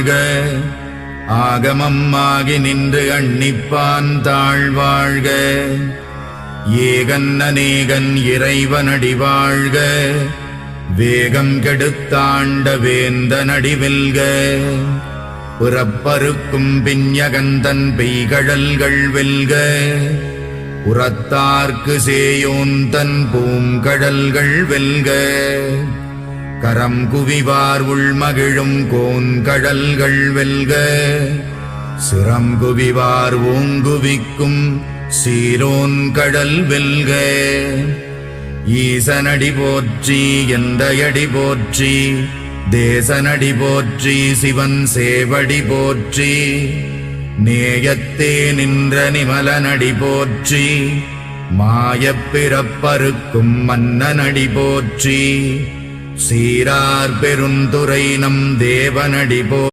வாழ்க. ஆகமம் ஆகி நின்று அன்னிப்பான் தாழ்வாழ்க. ஏகன் அநேகன் இறைவனடி வாழ்க. வேகம் கெடுத்தாண்ட வேந்தனடி வெல்க. புறப்பருக்கும் பிஞகந்தன் பெய்கழல்கள் வெல்க. உரத்தார்க்கு சேயோந்தன் பூங்கடல்கள் வெல்க. கரம் குவிவார் உள்மகிழும் கோன்கடல்கள் வெல்க. சிரம் குவிவார் ஓங்குவிக்கும் சீரோன் கடல் வெல்க. ஈசனடி போற்றி எந்தையடி போற்றி. தேசனடி போற்றி சிவன் சேவடி போற்றி. நேயத்தே நின்ற நிமலனடி போற்றி. மாயப் பிறப்பறுக்கும் மன்னனடி போற்றி. சீரார் பெருந்துரை நம் தேவனடி போ